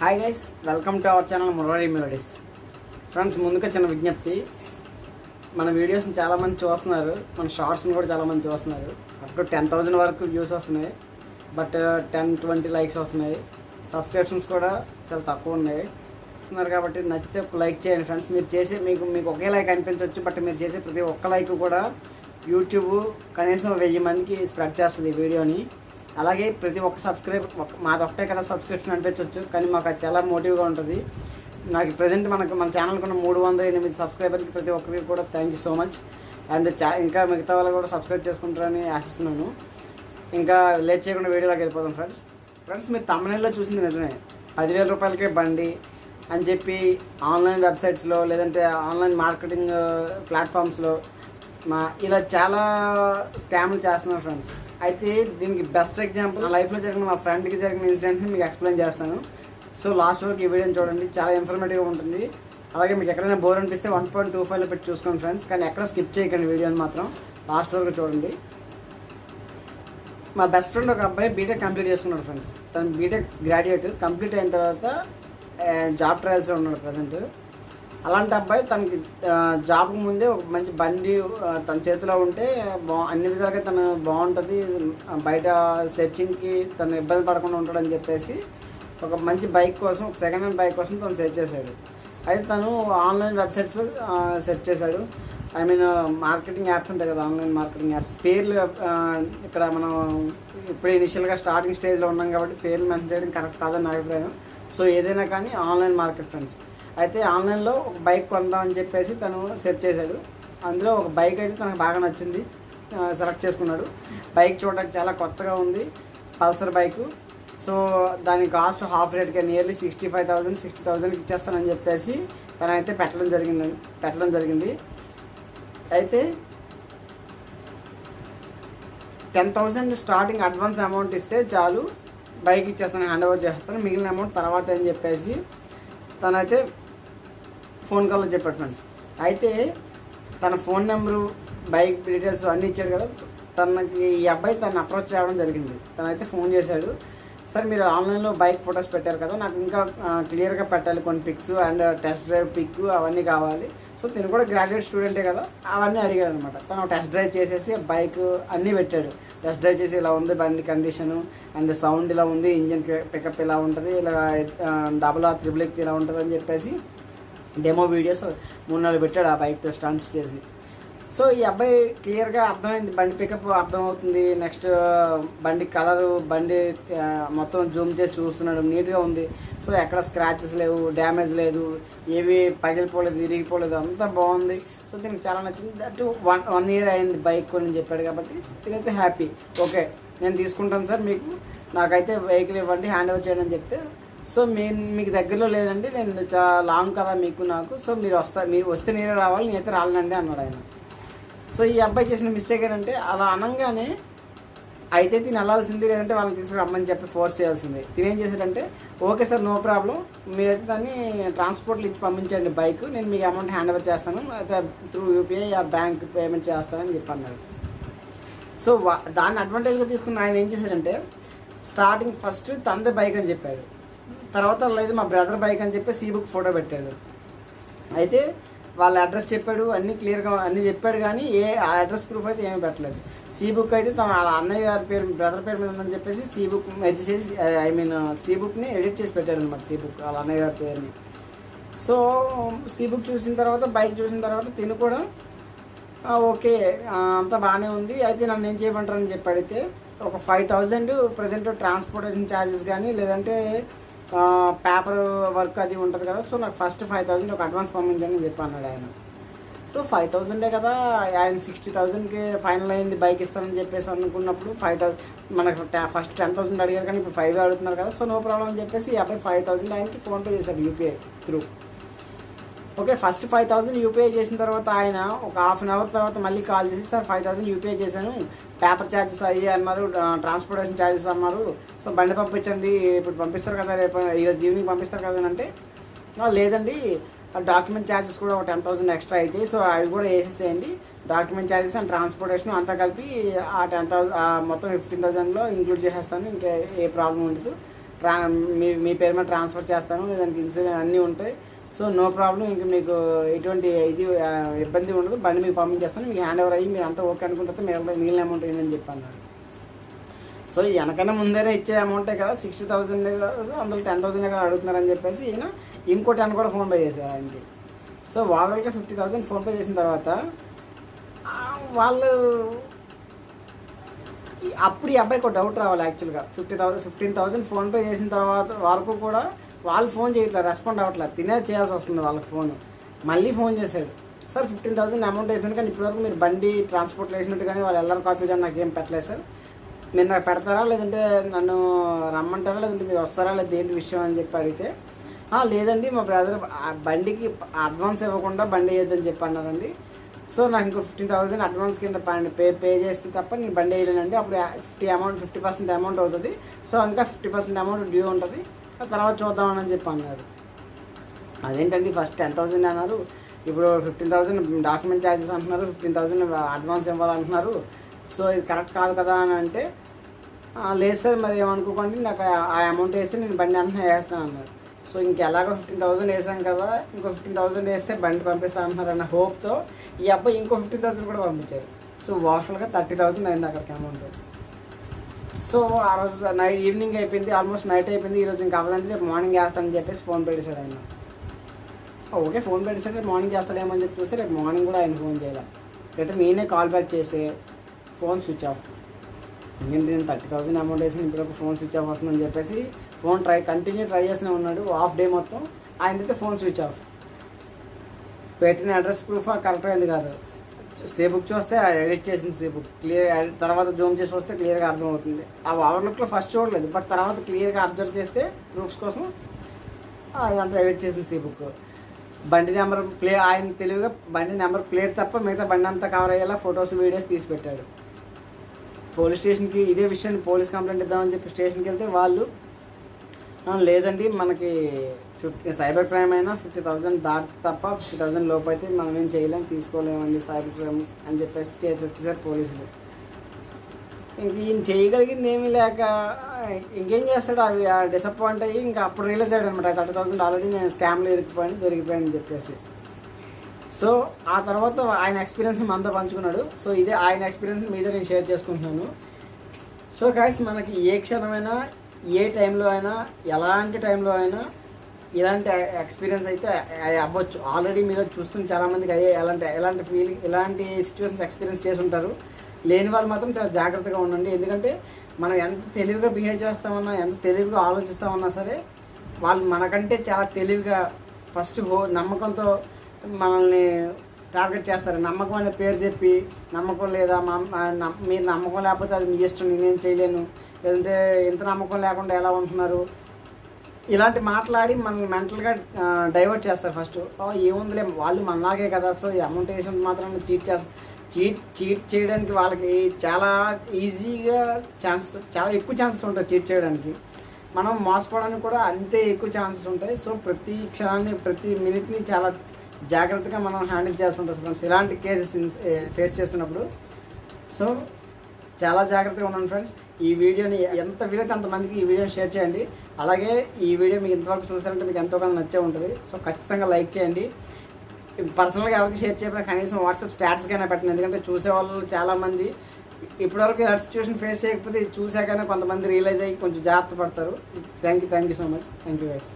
Hi guys, welcome to our channel Murali melodies. Friends, ముందుగా చిన్న విజ్ఞప్తి. మన వీడియోస్ని చాలామంది చూస్తున్నారు, మన షార్ట్స్ని కూడా చాలామంది చూస్తున్నారు. అప్పుడు 10,000 వరకు వ్యూస్ వస్తున్నాయి, బట్ 10-20 లైక్స్ వస్తున్నాయి. సబ్స్క్రిప్షన్స్ కూడా చాలా తక్కువ ఉన్నాయి కాబట్టి నచ్చితే ఒక లైక్ చేయండి ఫ్రెండ్స్. మీరు చేసే మీకు ఒకే లైక్ అనిపించవచ్చు, బట్ మీరు చేసే ప్రతి ఒక్క లైక్ కూడా యూట్యూబ్ కనీసం 1000 మందికి స్ప్రెడ్ చేస్తుంది ఈ వీడియోని. అలాగే ప్రతి ఒక్క మాది ఒకటే కదా సబ్స్క్రిప్షన్ అనిపించవచ్చు, కానీ మాకు అది చాలా మోటివ్గా ఉంటుంది. నాకు ప్రజెంట్ మన ఛానల్కి ఉన్న 308 సబ్స్క్రైబర్కి ప్రతి ఒక్కరికి కూడా thank you so much. And ఇంకా మిగతా వాళ్ళు కూడా సబ్స్క్రైబ్ చేసుకుంటారని ఆశిస్తున్నాను. ఇంకా లేట్ చేయకుండా వీడియోలోకి వెళ్ళిపోదాం ఫ్రెండ్స్. మీరు తమిళలో చూసింది నిజమే, 10,000 రూపాయలకే బండి అని చెప్పి ఆన్లైన్ వెబ్సైట్స్లో లేదంటే ఆన్లైన్ మార్కెటింగ్ ప్లాట్ఫామ్స్లో ఇలా చాలా స్కామ్లు చేస్తున్నారు ఫ్రెండ్స్. అయితే దీనికి బెస్ట్ ఎగ్జాంపుల్ నా లైఫ్లో జరిగిన మా ఫ్రెండ్కి జరిగిన ఇన్సిడెంట్ని మీకు ఎక్స్ప్లెయిన్ చేస్తాను. సో లాస్ట్ వరకు ఈ వీడియోని చూడండి, చాలా ఇన్ఫర్మేటివ్గా ఉంటుంది. అలాగే మీకు ఎక్కడైనా బోర్ అనిపిస్తే 1.25లో పెట్టి చూసుకోండి ఫ్రెండ్స్, కానీ ఎక్కడ స్కిప్ చేయకండి వీడియోని మాత్రం లాస్ట్ వరకు చూడండి. మా బెస్ట్ ఫ్రెండ్ ఒక అబ్బాయి బీటెక్ కంప్లీట్ చేసుకున్నాడు ఫ్రెండ్స్. తను బీటెక్ గ్రాడ్యుయేట్ కంప్లీట్ అయిన తర్వాత జాబ్ ట్రయల్స్లో ఉన్నాడు ప్రజెంట్. అలాంటి అబ్బాయి తనకి జాబ్కి ముందే ఒక మంచి బండి తన చేతిలో ఉంటే అన్ని విధాలుగా తను బాగుంటుంది, బయట సెర్చింగ్కి తను ఇబ్బంది పడకుండా ఉంటాడని చెప్పేసి ఒక మంచి బైక్ కోసం, ఒక సెకండ్ హ్యాండ్ బైక్ కోసం తను సెర్చ్ చేశాడు. అయితే తను ఆన్లైన్ వెబ్సైట్స్లో సెర్చ్ చేశాడు. మార్కెటింగ్ యాప్స్ ఉంటాయి కదా, ఆన్లైన్ మార్కెటింగ్ యాప్స్ పేర్లు ఇక్కడ మనం ఇప్పుడు ఇనిషియల్గా స్టార్టింగ్ స్టేజ్లో ఉన్నాం కాబట్టి పేర్లు మెన్షన్ చేయడం కరెక్ట్ కాదని నా అభిప్రాయం. సో ఏదైనా కానీ ఆన్లైన్ మార్కెట్ ఫ్రెండ్స్. అయితే ఆన్లైన్లో ఒక బైక్ కొందామని చెప్పేసి తను సెర్చ్ చేశాడు. అందులో ఒక బైక్ అయితే తనకు బాగా నచ్చింది, సెలెక్ట్ చేసుకున్నాడు. బైక్ చూడడానికి చాలా కొత్తగా ఉంది, పల్సర్ బైకు. సో దాని కాస్ట్ హాఫ్ రేట్గా నియర్లీ 65,000 60,000కి ఇచ్చేస్తానని చెప్పేసి తనైతే పెట్టడం జరిగింది. అయితే 10,000 స్టార్టింగ్ అడ్వాన్స్ అమౌంట్ ఇస్తే చాలు, బైక్ ఇచ్చేస్తాను, హ్యాండ్ ఓవర్ చేస్తాను, మిగిలిన అమౌంట్ తర్వాత అని చెప్పేసి తనైతే ఫోన్ కాల్లో చెప్పాడు ఫ్రెండ్స్. అయితే తన ఫోన్ నెంబరు, బైక్ డీటెయిల్స్ అన్నీ ఇచ్చాడు కదా. తనకి ఈ అబ్బాయి తను అప్రోచ్ చేయడం జరిగింది. తనైతే ఫోన్ చేశాడు, సార్ మీరు ఆన్లైన్లో బైక్ ఫొటోస్ పెట్టారు కదా, నాకు ఇంకా క్లియర్గా పెట్టాలి కొన్ని pics and test drive pick అవన్నీ కావాలి. సో తను కూడా గ్రాడ్యుయేట్ స్టూడెంటే కదా, అవన్నీ అడిగాడు అనమాట. తను టెస్ట్ డ్రైవ్ చేసేసి బైక్ అన్నీ పెట్టాడు. టెస్ట్ డ్రైవ్ చేసి ఇలా ఉంది బండి కండిషను, అండ్ సౌండ్ ఇలా ఉంది, ఇంజిన్ పికప్ ఇలా ఉంటుంది, ఇలా RRR ఇలా ఉంటుంది అని చెప్పేసి డెమో వీడియోస్ 3-4 పెట్టాడు ఆ బైక్తో స్టంట్స్ చేసి. సో ఈ అబ్బాయి క్లియర్గా అర్థమైంది, బండి పికప్ అర్థమవుతుంది, నెక్స్ట్ బండి కలరు, బండి మొత్తం జూమ్ చేసి చూస్తున్నాడు, నీట్గా ఉంది. సో ఎక్కడ స్క్రాచెస్ లేవు, డ్యామేజ్ లేదు, ఏవి పగిలిపోలేదు, విరిగిపోలేదు, అంతా బాగుంది. సో దీనికి చాలా నచ్చింది. దట్ 1 year అయింది బైక్ కొని చెప్పాడు కాబట్టి దీనైతే హ్యాపీ. ఓకే నేను తీసుకుంటాను సార్, నాకైతే వెహికల్ ఇవ్వండి, హ్యాండ్ ఓవర్ చేయండి అని చెప్తే, సో మీకు దగ్గరలో లేదండి, నేను చాలా లాంగ్ కదా నాకు, సో మీరు వస్తే నేనే రావాలి, నేనైతే రాలేనండి అన్నాడు ఆయన. సో ఈ అబ్బాయి చేసిన మిస్టేక్ ఏంటంటే అలా అనగానే అయితే తిని వెళ్ళాల్సింది, లేదంటే వాళ్ళని తీసుకురమ్మని చెప్పి ఫోర్స్ చేయాల్సింది. తినేం చేశాడంటే, ఓకే సార్ నో ప్రాబ్లం, మీరైతే దాన్ని ట్రాన్స్పోర్ట్లో ఇచ్చి పంపించండి బైక్, నేను మీకు అమౌంట్ హ్యాండ్ ఓవర్ చేస్తాను, అయితే త్రూ UPI బ్యాంక్ పేమెంట్ చేస్తానని చెప్పి అన్నాడు. సో దాన్ని అడ్వాంటేజ్గా తీసుకుని ఆయన ఏం చేశాడంటే, స్టార్టింగ్ ఫస్ట్ తందే బైక్ అని చెప్పాడు, తర్వాత లేదు మా బ్రదర్ బైక్ అని చెప్పి సీబుక్ ఫోటో పెట్టాడు. అయితే వాళ్ళ అడ్రస్ చెప్పాడు, అన్నీ క్లియర్గా అన్నీ చెప్పాడు, కానీ అడ్రస్ ప్రూఫ్ అయితే ఏమీ పెట్టలేదు. సీబుక్ అయితే తన అన్నయ్య గారి పేరు, బ్రదర్ పేరు మీద ఉందని చెప్పేసి సీబుక్ మెర్జ్ చేసి సీబుక్ని ఎడిట్ చేసి పెట్టాడు అనమాట, సీబుక్ వాళ్ళ అన్నయ్య గారి పేరుని. సో సీబుక్ చూసిన తర్వాత, బైక్ చూసిన తర్వాత తిను కూడా ఓకే అంతా బాగానే ఉంది, అయితే నన్ను ఏం చేయమంటారని చెప్పి అడిగితే ఒక 5,000 ప్రజెంట్ ట్రాన్స్పోర్టేషన్ ఛార్జెస్ కానీ లేదంటే పేపర్ వర్క్ అది ఉంటుంది కదా, సో నాకు ఫస్ట్ 5,000 ఒక అడ్వాన్స్ పంపించండి అని చెప్పి అన్నాడు ఆయన. సో 5,000 కదా, ఆయన 60,000కి ఫైనల్ అయింది బైక్ ఇస్తానని చెప్పేసి అనుకున్నప్పుడు 5,000 మనకు ఫస్ట్ 10,000 అడిగారు, కానీ ఇప్పుడు 5 అడుగుతున్నారు కదా, సో నో ప్రాబ్లం అని చెప్పేసి 5,000 ఆయనకి ఫోన్పే చేశాడు UPI through. Okay first 5,000 UPI చేసిన తర్వాత ఆయన ఒక ½ an hour తర్వాత మళ్ళీ కాల్ చేసి, సార్ 5,000 UPI చేశాను, పేపర్ ఛార్జెస్ అయ్యి అన్నారు, ట్రాన్స్పోర్టేషన్ ఛార్జెస్ అన్నారు, సో బండి పంపించండి, ఇప్పుడు పంపిస్తారు కదా, రేపు ఈరోజు ఈవినింగ్ పంపిస్తారు కదా అంటే, లేదండి డాక్యుమెంట్ ఛార్జెస్ కూడా ఒక 10,000 ఎక్స్ట్రా అవుతాయి, సో అవి కూడా వేసేసేయండి, డాక్యుమెంట్ ఛార్జెస్ అండ్ ట్రాన్స్పోర్టేషన్ అంతా కలిపి ఆ 10,000 మొత్తం 15,000లో ఇంక్లూడ్ చేసేస్తాను, ఇంకా ఏ ప్రాబ్లం ఉండదు, మీ పేరు మీద ట్రాన్స్ఫర్ చేస్తాను, దానికి ఇన్సూరెన్స్ అన్నీ ఉంటాయి. సో నో ప్రాబ్లం, ఇంక మీకు ఎటువంటి ఇబ్బంది ఉండదు, బండి మీకు పంపించేస్తాను, మీకు హ్యాండ్ ఓవర్ అయ్యి మీరు అంతా ఓకే అనుకుంటే మిగిలిన అమౌంట్ ఏంటని చెప్పాను. సో వెనకైనా ముందేనే ఇచ్చే అమౌంటే కదా, 60,000 అందులో 10,000 కదా అడుగుతున్నారని చెప్పేసి ఈయన ఇంకో 10 కూడా ఫోన్పే చేశారు ఆయనకి. సో ఓవరాల్గా 50,000 ఫోన్పే చేసిన తర్వాత వాళ్ళు అప్పుడు ఈ అబ్బాయికి ఒక డౌట్ రావాలి. యాక్చువల్గా 15,000 ఫోన్పే చేసిన తర్వాత వరకు కూడా వాళ్ళు ఫోన్ చేయట్లేదు, రెస్పాండ్ అవ్వట్లేదు, చేయాల్సి వస్తుంది వాళ్ళకి ఫోన్. మళ్ళీ ఫోన్ చేశాడు, సార్ 15,000 అమౌంట్ వేసాను కానీ ఇప్పటివరకు మీరు బండి ట్రాన్స్పోర్ట్లో వేసినట్టు కానీ వాళ్ళు ఎల్ఆర్ కాపీ కానీ నాకేం పెట్టలేదు సార్, మీరు నాకు పెడతారా లేదంటే నన్ను రమ్మంటారా లేదంటే మీరు వస్తారా లేదా ఏంటి విషయం అని చెప్పి అడిగితే, లేదండి మా బ్రదర్ బండికి అడ్వాన్స్ ఇవ్వకుండా బండి వేయద్దని చెప్పి అన్నారండి. సో నాకు ఇంకో 15,000 అడ్వాన్స్ కింద పే చేస్తే తప్ప నేను బండి వేయలేనండి, అప్పుడు 50% అమౌంట్ అవుతుంది, సో ఇంకా 50% అమౌంట్ డ్యూ ఉంటుంది, తర్వాత చూద్దామని చెప్పి అన్నారు. అదేంటండి ఫస్ట్ 10,000 అన్నారు, ఇప్పుడు 15,000 డాక్యుమెంట్ ఛార్జెస్ అంటున్నారు, 15,000 అడ్వాన్స్ ఇవ్వాలంటున్నారు, సో ఇది కరెక్ట్ కాదు కదా అని అంటే, లేదు సార్ మరి ఏమనుకోకండి, నాకు ఆ అమౌంట్ వేస్తే నేను బండి అంతా వేస్తాను అన్నారు. సో ఇంకెలాగో 15,000 వేసాం కదా, ఇంకో 15,000 వేస్తే బండి పంపిస్తాను అంటున్నారు అన్న హోప్తో ఈ అబ్బాయి ఇంకో 15,000 కూడా పంపించారు. సో ఓవరాల్గా 30,000 అయింది అక్కడికి అమౌంట్. సో ఆ రోజు ఈవినింగ్ అయిపోయింది, ఆల్మోస్ట్ నైట్ అయిపోయింది, ఈరోజు ఇంకా అవ్వదంటే రేపు మార్నింగ్ వేస్తానని చెప్పేసి ఫోన్ పెట్టేశాడు ఆయన. ఓకే ఫోన్ పెట్టేశాడు, రేపు మార్నింగ్ చేస్తాడేమో అని చెప్పి చూస్తే రేపు మార్నింగ్ కూడా ఆయన ఫోన్ చేయాలి. రేపు నేనే కాల్ బ్యాక్ చేసే ఫోన్ స్విచ్ ఆఫ్. ఎందుకంటే నేను 30,000 అమౌంట్ వేసి ఇంటికి ఫోన్ స్విచ్ ఆఫ్ వస్తుందని చెప్పేసి ఫోన్ కంటిన్యూ ట్రై చేస్తూనే ఉన్నాడు హాఫ్ డే మొత్తం. ఆయనైతే ఫోన్ స్విచ్ ఆఫ్. పెట్టిన అడ్రస్ ప్రూఫ్ కరెక్ట్ అయింది కాదు, సేబుక్ చూస్తే ఎడిట్ చేసింది సేబుక్ క్లియర్, తర్వాత జూమ్ చేసి వస్తే క్లియర్గా అర్థమవుతుంది. ఆ ఓవర్లుక్లో ఫస్ట్ చూడలేదు, బట్ తర్వాత క్లియర్గా అబ్జర్వ్ చేస్తే ప్రూఫ్స్ కోసం అదంతా ఎడిట్ చేసింది సేబుక్. బండి నెంబర్ ఆయన తెలివిగా బండి నెంబర్ ప్లేట్ తప్ప మిగతా బండి అంతా కవర్ అయ్యేలా ఫొటోస్ వీడియోస్ తీసి పెట్టాడు. పోలీస్ స్టేషన్కి ఇదే విషయాన్ని పోలీస్ కంప్లైంట్ ఇద్దామని చెప్పి స్టేషన్కి వెళ్తే వాళ్ళు లేదండి మనకి సైబర్ క్రైమ్ అయినా 50,000 దాటి తప్ప 50,000 లోపు అయితే మనం ఏం చేయలేము, తీసుకోలేమండి సైబర్ క్రైమ్ అని చెప్పేసి చేతిసారు పోలీసులు. ఇంక ఈయన చేయగలిగింది ఏమీ లేక ఇంకేం చేస్తాడు, అవి డిసప్పాయింట్ అయ్యి ఇంకా అప్పుడు రియలైజ్ అయ్యాడు అనమాట, 30,000 ఆల్రెడీ నేను స్కామ్లో దొరికిపోయాను అని చెప్పేసి. సో ఆ తర్వాత ఆయన ఎక్స్పీరియన్స్ని మనతో పంచుకున్నాడు. సో ఇదే ఆయన ఎక్స్పీరియన్స్ని మీతో నేను షేర్ చేసుకుంటున్నాను. సో గైస్ మనకి ఏ క్షణమైనా ఏ టైంలో అయినా ఎలాంటి టైంలో అయినా ఇలాంటి ఎక్స్పీరియన్స్ అయితే అవ్వచ్చు. ఆల్రెడీ మీరు చూస్తున్న చాలామందికి అయ్యే ఎలాంటి ఫీలింగ్ ఎలాంటి సిచ్యువేషన్స్ ఎక్స్పీరియన్స్ చేసి ఉంటారు. లేని వాళ్ళు మాత్రం చాలా జాగ్రత్తగా ఉండండి. ఎందుకంటే మనం ఎంత తెలివిగా బిహేవ్ చేస్తామన్నా ఎంత తెలివిగా ఆలోచిస్తామన్నా సరే వాళ్ళు మనకంటే చాలా తెలివిగా ఫస్ట్ నమ్మకంతో మనల్ని టార్గెట్ చేస్తారు. నమ్మకం అనే పేరు చెప్పి నమ్మకం లేదా మీరు నమ్మకం లేకపోతే అది మీ ఇష్టం, నేనేం చేయలేను, లేదంటే ఇంత నమ్మకం లేకుండా ఎలా ఉంటున్నారు, ఇలాంటి మాట్లాడి మనల్ని మెంటల్గా డైవర్ట్ చేస్తారు. ఫస్ట్ ఏముందిలే వాళ్ళు మనలాగే కదా, సో ఈ అమౌంట్ వేసినంత మాత్రం చీట్ చేయడానికి వాళ్ళకి చాలా ఈజీగా చాలా ఎక్కువ ఛాన్సెస్ ఉంటాయి చీట్ చేయడానికి. మనం మోసపోవడానికి కూడా అంతే ఎక్కువ ఛాన్సెస్ ఉంటాయి. సో ప్రతి క్షణాన్ని ప్రతి మినిట్ని చాలా జాగ్రత్తగా మనం హ్యాండిల్ చేయాల్సి ఉంటుంది ఫ్రెండ్స్ ఇలాంటి కేసెస్ ఫేస్ చేస్తున్నప్పుడు. సో చాలా జాగ్రత్తగా ఉన్నాను ఫ్రెండ్స్. ఈ వీడియోని ఎంత వీలైతే అంతమందికి ఈ వీడియోని షేర్ చేయండి. అలాగే ఈ వీడియో మీకు ఇంతవరకు చూసారంటే మీకు ఎంతో కొంత నచ్చే ఉంటుంది. సో ఖచ్చితంగా లైక్ చేయండి. పర్సనల్గా ఎవరికి షేర్ చేయకపోయినా కనీసం వాట్సాప్ స్టాటస్కైనా పెట్టండి. ఎందుకంటే చూసేవాళ్ళు చాలామంది ఇప్పటివరకు ఇలాంటి సిచ్యువేషన్ ఫేస్ చేయకపోతే ఇది చూసాకైనా కొంతమంది రియలైజ్ అయ్యి కొంచెం జాగ్రత్త పడతారు. Thank you so much. Thank you guys.